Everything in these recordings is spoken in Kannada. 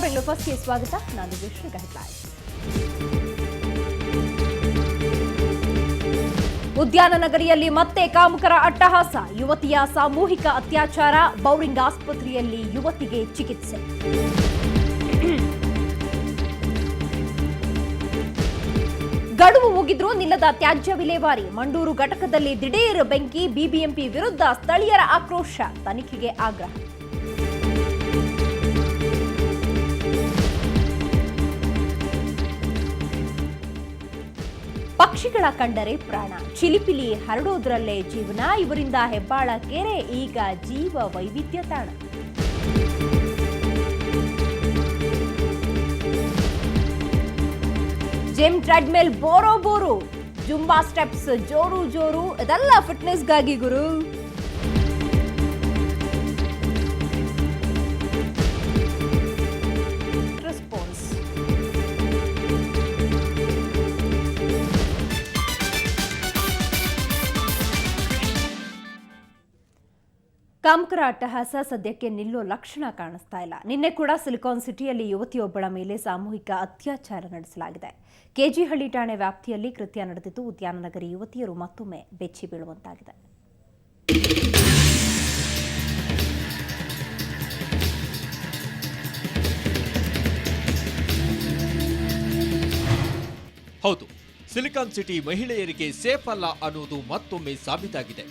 ಬೆಂಗಳೂರು ಫಸ್ಟ್ಗೆ ಸ್ವಾಗತ. ನಾನು ವಿಶ್ವ ಹೆಡ್ಲೈನ್ಸ್. ಉದ್ಯಾನ ನಗರಿಯಲ್ಲಿ ಮತ್ತೆ ಕಾಮುಕರ ಅಟ್ಟಹಾಸ, ಯುವತಿಯ ಸಾಮೂಹಿಕ ಅತ್ಯಾಚಾರ, ಬೌರಿಂಗ್ ಆಸ್ಪತ್ರೆಯಲ್ಲಿ ಯುವತಿಗೆ ಚಿಕಿತ್ಸೆ. ಗಡುವು ಮುಗಿದ್ರೂ ನಿಲ್ಲದ ತ್ಯಾಜ್ಯ ವಿಲೇವಾರಿ, ಮಂಡೂರು ಘಟಕದಲ್ಲಿ ದಿಢೀರ್ ಬೆಂಕಿ, ಬಿಬಿಎಂಪಿ ವಿರುದ್ಧ ಸ್ಥಳೀಯರ ಆಕ್ರೋಶ, ತನಿಖೆಗೆ ಆಗ್ರಹ. ಪಕ್ಷಿಗಳ ಕಂಡರೆ ಪ್ರಾಣ, ಚಿಲಿಪಿಲಿ ಹರಡೋದ್ರಲ್ಲೇ ಜೀವನ, ಇವರಿಂದ ಹೆಬ್ಬಾಳ ಕೆರೆ ಈಗ ಜೀವ ವೈವಿಧ್ಯ ತಾಣ. Gym treadmill bore, Zumba steps ಜೋರು, ಇದೆಲ್ಲ ಫಿಟ್ನೆಸ್ಗಾಗಿ ಗುರು. ಕಾಮುಕರ ಅಟ್ಟಹಾಸ ಸದ್ಯಕ್ಕೆ ನಿಲ್ಲೋ ಲಕ್ಷಣ ಕಾಣಿಸ್ತಾ ಇಲ್ಲ. ನಿನ್ನೆ ಕೂಡ ಸಿಲಿಕಾನ್ ಸಿಟಿಯಲ್ಲಿ ಯುವತಿಯೊಬ್ಬಳ ಮೇಲೆ ಸಾಮೂಹಿಕ ಅತ್ಯಾಚಾರ ನಡೆಸಲಾಗಿದೆ. ಕೆಜಿಹಳ್ಳಿ ಠಾಣೆ ವ್ಯಾಪ್ತಿಯಲ್ಲಿ ಕೃತ್ಯ ನಡೆದಿದ್ದು, ಉದ್ಯಾನನಗರಿ ಯುವತಿಯರು ಮತ್ತೊಮ್ಮೆ ಬೆಚ್ಚಿ ಬೀಳುವಂತಾಗಿದೆ. ಹೌದು, ಸಿಲಿಕಾನ್ ಸಿಟಿ ಮಹಿಳೆಯರಿಗೆ ಸೇಫ್ ಅಲ್ಲ ಅನ್ನೋದು ಮತ್ತೊಮ್ಮೆ ಸಾಬೀತಾಗಿದೆ.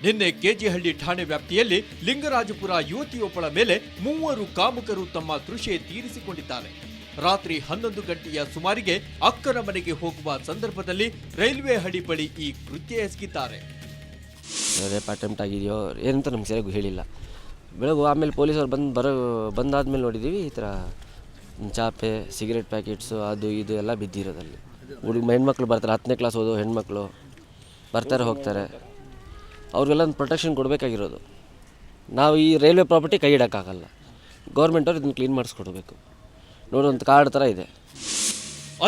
ನಿನ್ನೆ ಕೆಜಿಹಳ್ಳಿ ಠಾಣೆ ವ್ಯಾಪ್ತಿಯಲ್ಲಿ ಲಿಂಗರಾಜಪುರ ಯುವತಿಯೊಬ್ಬಳ ಮೇಲೆ 3 ಕಾಮುಕರು ತಮ್ಮ ತೃಷೆ ತೀರಿಸಿಕೊಂಡಿದ್ದಾರೆ. ರಾತ್ರಿ 11 ಗಂಟೆಯ ಸುಮಾರಿಗೆ ಅಕ್ಕನ ಮನೆಗೆ ಹೋಗುವ ಸಂದರ್ಭದಲ್ಲಿ ರೈಲ್ವೆ ಹಳಿ ಬಳಿ ಈ ಕೃತ್ಯ ಎಸಗಿದ್ದಾರೆ. ರೇಪ್ ಅಟೆಂಪ್ಟ್ ಆಗಿದೆಯೋ ಏನಂತ ನಮ್ಗೆ ಸರಿಯಾಗಿ ಹೇಳಿಲ್ಲ. ಬೆಳಗ್ಗೆ ಆಮೇಲೆ ಪೊಲೀಸರು ಬಂದಾದ್ಮೇಲೆ ನೋಡಿದ್ದೀವಿ ಈ ಥರ ಚಾಪೆ, ಸಿಗರೇಟ್ ಪ್ಯಾಕೆಟ್ಸು ಅದು ಇದು ಎಲ್ಲ ಬಿದ್ದಿರೋದಲ್ಲಿ. ಹೆಣ್ಮಕ್ಳು ಬರ್ತಾರೆ, 10ನೇ ಕ್ಲಾಸ್ ಓದೋ ಹೆಣ್ಮಕ್ಳು ಬರ್ತಾರೆ ಹೋಗ್ತಾರೆ. ಅವ್ರಿಗೆಲ್ಲ ಒಂದು ಪ್ರೊಟೆಕ್ಷನ್ ಕೊಡಬೇಕಾಗಿರೋದು. ನಾವು ಈ ರೈಲ್ವೆ ಪ್ರಾಪರ್ಟಿ ಕೈ ಇಡೋಕ್ಕಾಗಲ್ಲ. ಗೌರ್ಮೆಂಟವ್ರು ಇದನ್ನು ಕ್ಲೀನ್ ಮಾಡಿಸ್ಕೊಡ್ಬೇಕು. ನೋಡುವಂಥ ಕಾರ್ಡ್ ಥರ ಇದೆ.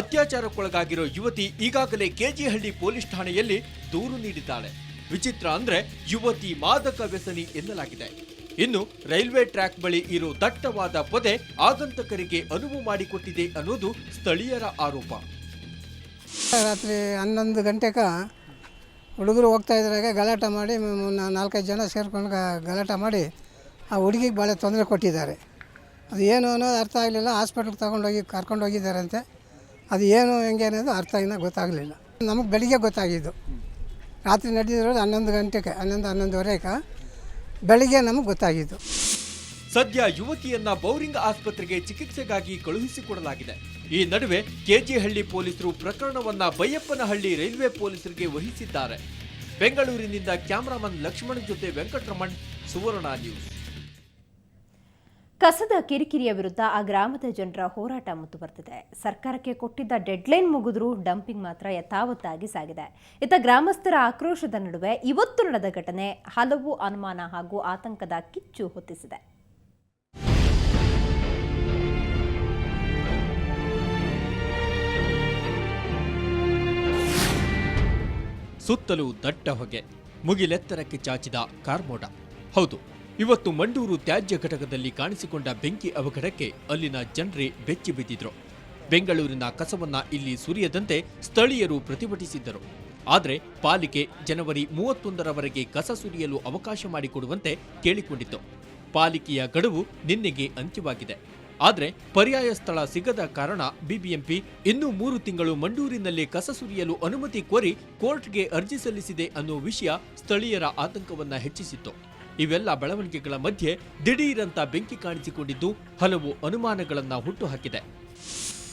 ಅತ್ಯಾಚಾರಕ್ಕೊಳಗಾಗಿರೋ ಯುವತಿ ಈಗಾಗಲೇ ಕೆಜಿಹಳ್ಳಿ ಪೊಲೀಸ್ ಠಾಣೆಯಲ್ಲಿ ದೂರು ನೀಡಿದ್ದಾಳೆ. ವಿಚಿತ್ರ ಅಂದ್ರೆ ಯುವತಿ ಮಾದಕ ವ್ಯಸನಿ ಎನ್ನಲಾಗಿದೆ. ಇನ್ನು ರೈಲ್ವೆ ಟ್ರ್ಯಾಕ್ ಬಳಿ ಇರೋ ದಟ್ಟವಾದ ಪೊದೆ ಆಗಂತಕರಿಗೆ ಅನುವು ಮಾಡಿಕೊಟ್ಟಿದೆ ಅನ್ನೋದು ಸ್ಥಳೀಯರ ಆರೋಪ. ರಾತ್ರಿ 11 ಗಂಟೆಗೆ ಹುಡುಗರು ಹೋಗ್ತಾ ಇದ್ರಾಗ ಗಲಾಟೆ ಮಾಡಿ 4-5 ಜನ ಸೇರ್ಕೊಂಡು ಗಲಾಟೆ ಮಾಡಿ ಆ ಹುಡುಗಿಗೆ ಭಾಳ ತೊಂದರೆ ಕೊಟ್ಟಿದ್ದಾರೆ. ಅದು ಏನು ಅನ್ನೋದು ಅರ್ಥ ಆಗಲಿಲ್ಲ. ಹಾಸ್ಪಿಟ್ಲಿಗೆ ಕರ್ಕೊಂಡು ಹೋಗಿದ್ದಾರಂತೆ. ಅದು ಏನು ಹೆಂಗೆ ಅನ್ನೋದು ಅರ್ಥ ಇನ್ನೂ ಗೊತ್ತಾಗಲಿಲ್ಲ. ನಮಗೆ ಬೆಳಿಗ್ಗೆ ಗೊತ್ತಾಗಿದ್ದು. ರಾತ್ರಿ ನಡೆದಿರೋದು 11 ಗಂಟೆಗೆ, 11-11:30 ಬೆಳಿಗ್ಗೆ ನಮಗೆ ಗೊತ್ತಾಗಿದ್ದು. ಸದ್ಯ ಯುವತಿಯನ್ನ ಬೌರಿಂಗ್ ಆಸ್ಪತ್ರೆಗೆ ಚಿಕಿತ್ಸೆಗಾಗಿ ಕಳುಹಿಸಿಕೊಡಲಾಗಿದೆ. ಈ ನಡುವೆ ಕೆಜಿಹಳ್ಳಿ ಪೊಲೀಸರು ಪ್ರಕರಣವನ್ನ ಬೈಯಪ್ಪನಹಳ್ಳಿ ರೈಲ್ವೆ ಪೊಲೀಸರಿಗೆ ವಹಿಸಿದ್ದಾರೆ. ಬೆಂಗಳೂರಿನಿಂದ ಕ್ಯಾಮರಾಮನ್ ಲಕ್ಷ್ಮಣ್ ಜೊತೆ ವೆಂಕಟರಮಣ್, ಸುವರ್ಣ ನ್ಯೂಸ್. ಕಸದ ಕಿರಿಕಿರಿಯ ವಿರುದ್ಧ ಆ ಗ್ರಾಮದ ಜನರ ಹೋರಾಟ ಮುಂದುವರೆದಿದೆ. ಸರ್ಕಾರಕ್ಕೆ ಕೊಟ್ಟಿದ್ದ ಡೆಡ್ಲೈನ್ ಮುಗಿದ್ರೂ ಡಂಪಿಂಗ್ ಮಾತ್ರ ಯಥಾವತ್ತಾಗಿ ಸಾಗಿದೆ. ಇತ್ತ ಗ್ರಾಮಸ್ಥರ ಆಕ್ರೋಶದ ನಡುವೆ ಇವತ್ತು ನಡೆದ ಘಟನೆ ಹಲವು ಅನುಮಾನ ಹಾಗೂ ಆತಂಕದ ಕಿಚ್ಚು ಹೊತ್ತಿಸಿದೆ. ಸುತ್ತಲೂ ದಟ್ಟ ಹೊಗೆ, ಮುಗಿಲೆತ್ತರಕ್ಕೆ ಚಾಚಿದ ಕಾರ್ಮೋಡ. ಹೌದು, ಇವತ್ತು ಮಂಡೂರು ತ್ಯಾಜ್ಯ ಘಟಕದಲ್ಲಿ ಕಾಣಿಸಿಕೊಂಡ ಬೆಂಕಿ ಅವಘಡಕ್ಕೆ ಅಲ್ಲಿನ ಜನರೇ ಬೆಚ್ಚಿ ಬಿದ್ದಿದ್ರು. ಬೆಂಗಳೂರಿನ ಕಸವನ್ನ ಇಲ್ಲಿ ಸುರಿಯದಂತೆ ಸ್ಥಳೀಯರು ಪ್ರತಿಭಟಿಸಿದ್ದರು. ಆದರೆ ಪಾಲಿಕೆ ಜನವರಿ 31ರವರೆಗೆ ಕಸ ಸುರಿಯಲು ಅವಕಾಶ ಮಾಡಿಕೊಡುವಂತೆ ಕೇಳಿಕೊಂಡಿತ್ತು. ಪಾಲಿಕೆಯ ಗಡುವು ನಿನ್ನೆಗೆ ಅಂತ್ಯವಾಗಿದೆ. ಆದರೆ ಪರ್ಯಾಯ ಸ್ಥಳ ಸಿಗದ ಕಾರಣ ಬಿಬಿಎಂಪಿ ಇನ್ನೂ 3 ತಿಂಗಳು ಮಂಡೂರಿನಲ್ಲಿ ಕಸ ಸುರಿಯಲು ಅನುಮತಿ ಕೋರಿ ಕೋರ್ಟ್ಗೆ ಅರ್ಜಿ ಸಲ್ಲಿಸಿದೆ ಅನ್ನೋ ವಿಷಯ ಸ್ಥಳೀಯರ ಆತಂಕವನ್ನ ಹೆಚ್ಚಿಸಿತ್ತು. ಇವೆಲ್ಲ ಬೆಳವಣಿಗೆಗಳ ಮಧ್ಯೆ ದಿಢೀರಂತ ಬೆಂಕಿ ಕಾಣಿಸಿಕೊಂಡಿದ್ದು ಹಲವು ಅನುಮಾನಗಳನ್ನ ಹುಟ್ಟುಹಾಕಿದೆ.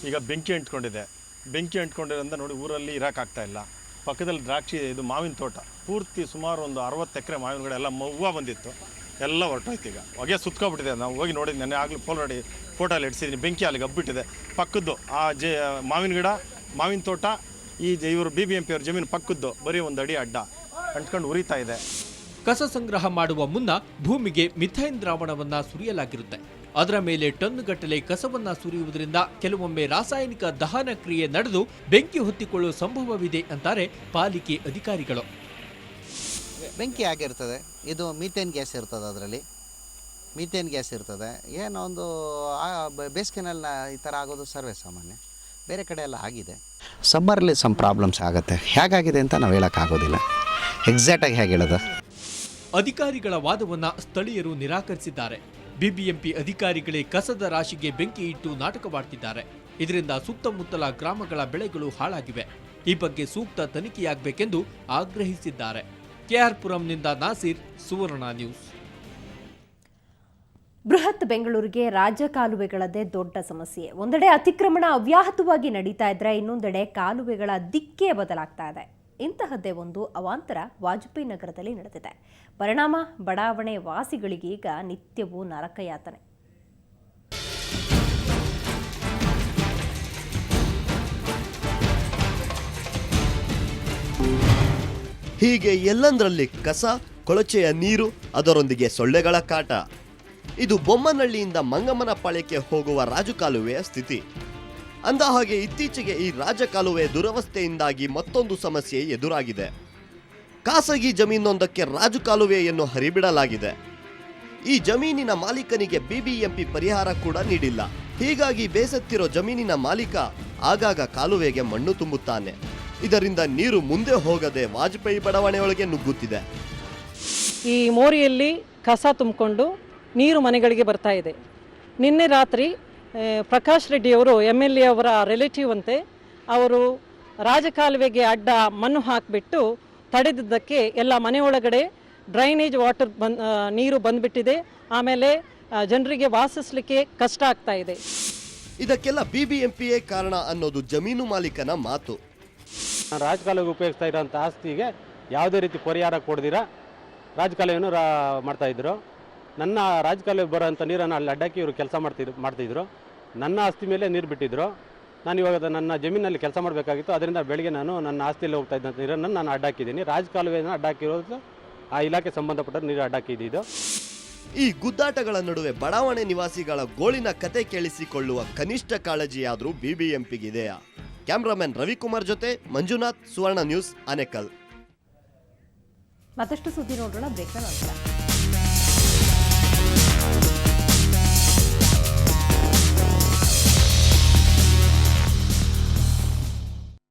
ಈಗ ಬೆಂಕಿ ಅಂಟ್ಕೊಂಡಿರೋದ್ರಿಂದ ನೋಡಿ ಊರಲ್ಲಿ ಇರೋಕ್ಕಾಗ್ತಾ ಇಲ್ಲ. ಪಕ್ಕದಲ್ಲಿ ದ್ರಾಕ್ಷಿ ಇದು ಮಾವಿನ ತೋಟ ಪೂರ್ತಿ ಸುಮಾರು ಒಂದು 60 ಎಕರೆ ಮಾವಿನ ಗಿಡ ಎಲ್ಲ ಹೂವು ಬಂದಿತ್ತು, ಎಲ್ಲ ಹೊರಟೋಯ್ತು. ಈಗ ಹೊಗೆ ಸುತ್ಕೊಬಿಟ್ಟಿದೆ. ನಾವು ಹೋಗಿ ನೋಡಿದ್ವಿ, ನೆನ್ನೆ ಆಗಲಿ ಫೋಲ್ರೆಡಿ ಫೋಟೋ ಅಲ್ಲಿ ಇಡ್ಸಿದ್ದೀನಿ. ಬೆಂಕಿ ಅಲ್ಲಿಗೆ ಹಬ್ಬಿಟ್ಟಿದೆ. ಪಕ್ಕದ್ದು ಆ ಮಾವಿನ ಗಿಡ, ಮಾವಿನ ತೋಟ, ಇವರು BBMP ಅವ್ರ ಜಮೀನು ಪಕ್ಕದ್ದು ಬರೀ 1 ಅಡಿ ಅಡ್ಡ ಅಂಟ್ಕೊಂಡು ಉರಿತಾ ಇದೆ. ಕಸ ಸಂಗ್ರಹ ಮಾಡುವ ಮುನ್ನ ಭೂಮಿಗೆ ಮಿಥೈನ್ ದ್ರಾವಣವನ್ನ ಸುರಿಯಲಾಗಿರುತ್ತೆ. ಅದರ ಮೇಲೆ ಟನ್ಗಟ್ಟಲೆ ಕಸವನ್ನ ಸುರಿಯುವುದರಿಂದ ಕೆಲವೊಮ್ಮೆ ರಾಸಾಯನಿಕ ದಹನ ಕ್ರಿಯೆ ನಡೆದು ಬೆಂಕಿ ಹೊತ್ತಿಕೊಳ್ಳುವ ಸಂಭವವಿದೆ ಅಂತಾರೆ ಪಾಲಿಕೆ ಅಧಿಕಾರಿಗಳು. ಬೆಂಕಿ ಆಗಿರ್ತದೆ, ಇದು ಮೀಥೇನ್ ಗ್ಯಾಸ್ ಇರ್ತದೆ ಅದರಲ್ಲಿ. ಮೀಥೇನ್ ಗ್ಯಾಸ್ ಇರ್ತದೆ. ಏನೋ ಒಂದು ಬೇಸಿಗೆನಲ್ಲಿ ಈ ಥರ ಆಗೋದು ಸರ್ವೇ ಸಾಮಾನ್ಯ, ಬೇರೆ ಕಡೆ ಎಲ್ಲ ಆಗಿದೆ. ಸಮ್ಮರಲ್ಲಿ ಸಮ್ ಪ್ರಾಬ್ಲಮ್ಸ್ ಆಗುತ್ತೆ. ಹೇಗಾಗಿದೆ ಅಂತ ನಾವು ಹೇಳೋಕ್ಕಾಗೋದಿಲ್ಲ, ಎಕ್ಸಾಕ್ಟಾಗಿ ಹೇಗೆ ಹೇಳೋದು. ಅಧಿಕಾರಿಗಳ ವಾದವನ್ನ ಸ್ಥಳೀಯರು ನಿರಾಕರಿಸಿದ್ದಾರೆ. ಬಿಬಿಎಂಪಿ ಅಧಿಕಾರಿಗಳೇ ಕಸದ ರಾಶಿಗೆ ಬೆಂಕಿ ಇಟ್ಟು ನಾಟಕವಾಡ್ತಿದ್ದಾರೆ. ಇದರಿಂದ ಸುತ್ತಮುತ್ತಲ ಗ್ರಾಮಗಳ ಬೆಳೆಗಳು ಹಾಳಾಗಿವೆ. ಈ ಬಗ್ಗೆ ಸೂಕ್ತ ತನಿಖೆಯಾಗಬೇಕೆಂದು ಆಗ್ರಹಿಸಿದ್ದಾರೆ. ಕೆಆರ್ ಪುರಂನಿಂದ ನಾಸೀರ್, ಸುವರ್ಣ ನ್ಯೂಸ್. ಬೃಹತ್ ಬೆಂಗಳೂರಿಗೆ ರಾಜಕಾಲುವೆಗಳದ್ದೇ ದೊಡ್ಡ ಸಮಸ್ಯೆ. ಒಂದೆಡೆ ಅತಿಕ್ರಮಣ ಅವ್ಯಾಹತವಾಗಿ ನಡೀತಾ ಇದ್ರೆ, ಇನ್ನೊಂದೆಡೆ ಕಾಲುವೆಗಳ ದಿಕ್ಕೇ ಬದಲಾಗ್ತಾ ಇದೆ. ಇಂತಹದ್ದೇ ಒಂದು ಅವಾಂತರ ವಾಜಪೇಯಿ ನಗರದಲ್ಲಿ ನಡೆದಿದೆ. ಪರಿಣಾಮ ಬಡಾವಣೆ ವಾಸಿಗಳಿಗೀಗ ನಿತ್ಯವೂ ನರಕಯಾತನೆ. ಹೀಗೆ ಎಲ್ಲಂದರಲ್ಲಿ ಕಸ, ಕೊಳಚೆಯ ನೀರು, ಅದರೊಂದಿಗೆ ಸೊಳ್ಳೆಗಳ ಕಾಟ. ಇದು ಬೊಮ್ಮನಹಳ್ಳಿಯಿಂದ ಮಂಗಮ್ಮನಪಾಳ್ಯಕ್ಕೆ ಹೋಗುವ ರಾಜಕಾಲುವೆಯ ಸ್ಥಿತಿ. ಅಂದಹಾಗೆ ಇತ್ತೀಚೆಗೆ ಈ ರಾಜಕಾಲುವೆ ದುರವಸ್ಥೆಯಿಂದಾಗಿ ಮತ್ತೊಂದು ಸಮಸ್ಯೆ ಎದುರಾಗಿದೆ. ಖಾಸಗಿ ಜಮೀನೊಂದಕ್ಕೆ ರಾಜಕಾಲುವೆಯನ್ನು ಹರಿಬಿಡಲಾಗಿದೆ. ಈ ಜಮೀನಿನ ಮಾಲೀಕನಿಗೆ ಬಿಬಿಎಂಪಿ ಪರಿಹಾರ ಕೂಡ ನೀಡಿಲ್ಲ. ಹೀಗಾಗಿ ಬೇಸತ್ತಿರೋ ಜಮೀನಿನ ಮಾಲೀಕ ಆಗಾಗ ಕಾಲುವೆಗೆ ಮಣ್ಣು ತುಂಬುತ್ತಾನೆ. ಇದರಿಂದ ನೀರು ಮುಂದೆ ಹೋಗದೆ ವಾಜಪೇಯಿ ಬಡಾವಣೆಯೊಳಗೆ ನುಗ್ಗುತ್ತಿದೆ. ಈ ಮೋರಿಯಲ್ಲಿ ಕಸ ತುಂಬಿಕೊಂಡು ನೀರು ಮನೆಗಳಿಗೆ ಬರ್ತಾ ಇದೆ. ನಿನ್ನೆ ರಾತ್ರಿ ಪ್ರಕಾಶ್ ರೆಡ್ಡಿಯವರು MLA ಅವರ ರಿಲೇಟಿವ್ ಅಂತೆ, ಅವರು ರಾಜಕಾಲುವೆಗೆ ಅಡ್ಡ ಮಣ್ಣು ಹಾಕಿಬಿಟ್ಟು ತಡೆದಿದ್ದಕ್ಕೆ ಎಲ್ಲ ಮನೆಯೊಳಗಡೆ ಡ್ರೈನೇಜ್ ವಾಟರ್ ನೀರು ಬಂದ್ಬಿಟ್ಟಿದೆ. ಆಮೇಲೆ ಜನರಿಗೆ ವಾಸಿಸಲಿಕ್ಕೆ ಕಷ್ಟ ಆಗ್ತಾ ಇದೆ. ಇದಕ್ಕೆಲ್ಲ ಬಿಬಿಎಂಪಿಯೇ ಕಾರಣ ಅನ್ನೋದು ಜಮೀನು ಮಾಲೀಕನ ಮಾತು. ರಾಜಕಾಲುವೆಗೆ ಉಪಯೋಗಿಸ್ತಾ ಇರೋಂಥ ಆಸ್ತಿಗೆ ಯಾವುದೇ ರೀತಿ ಪರಿಹಾರ ಕೊಡ್ದಿರ ರಾಜಕಾಲುವೆಯನ್ನು ಮಾಡ್ತಾ ಇದ್ರು. ನನ್ನ ರಾಜಕಾಲುವೆ ಬರೋಂಥ ನೀರನ್ನು ಅಲ್ಲಿ ಅಡ್ಡಾಕಿ ಇವರು ಕೆಲಸ ಮಾಡ್ತಿದ್ರು. ನನ್ನ ಆಸ್ತಿ ಮೇಲೆ ನೀರು ಬಿಟ್ಟಿದ್ರು. ನಾನು ಇವಾಗ ನನ್ನ ಜಮೀನಲ್ಲಿ ಕೆಲಸ ಮಾಡಬೇಕಾಗಿತ್ತು. ಅದರಿಂದ ಬೆಳಗ್ಗೆ ನಾನು ನನ್ನ ಆಸ್ತಿಯಲ್ಲಿ ಹೋಗ್ತಾ ಇದ್ದಂಥ ನೀರನ್ನು ನಾನು ಅಡ್ಡಾಕಿದ್ದೀನಿ. ರಾಜಕಾಲುವೆಯನ್ನು ಅಡ್ಡಾಕಿರೋದು ಆ ಇಲಾಖೆ ಸಂಬಂಧಪಟ್ಟ ನೀರು ಅಡ್ಡಾಕಿದ್ದು. ಈ ಗುದ್ದಾಟಗಳ ನಡುವೆ ಬಡಾವಣೆ ನಿವಾಸಿಗಳ ಗೋಳಿನ ಕತೆ ಕೇಳಿಸಿಕೊಳ್ಳುವ ಕನಿಷ್ಠ ಕಾಳಜಿಯಾದರೂ ಬಿಬಿಎಂಪಿಗಿದೆಯಾ? ಕ್ಯಾಮ್ರಾಮನ್ ರವಿಕುಮಾರ್ ಜೊತೆ ಮಂಜುನಾಥ್, ಸುವರ್ಣ ನ್ಯೂಸ್, ಆನೇಕಲ್. ಮತ್ತಷ್ಟು ಸುದ್ದಿ ನೋಡೋಣ ಬ್ರೇಕ್ನ ನಂತರ.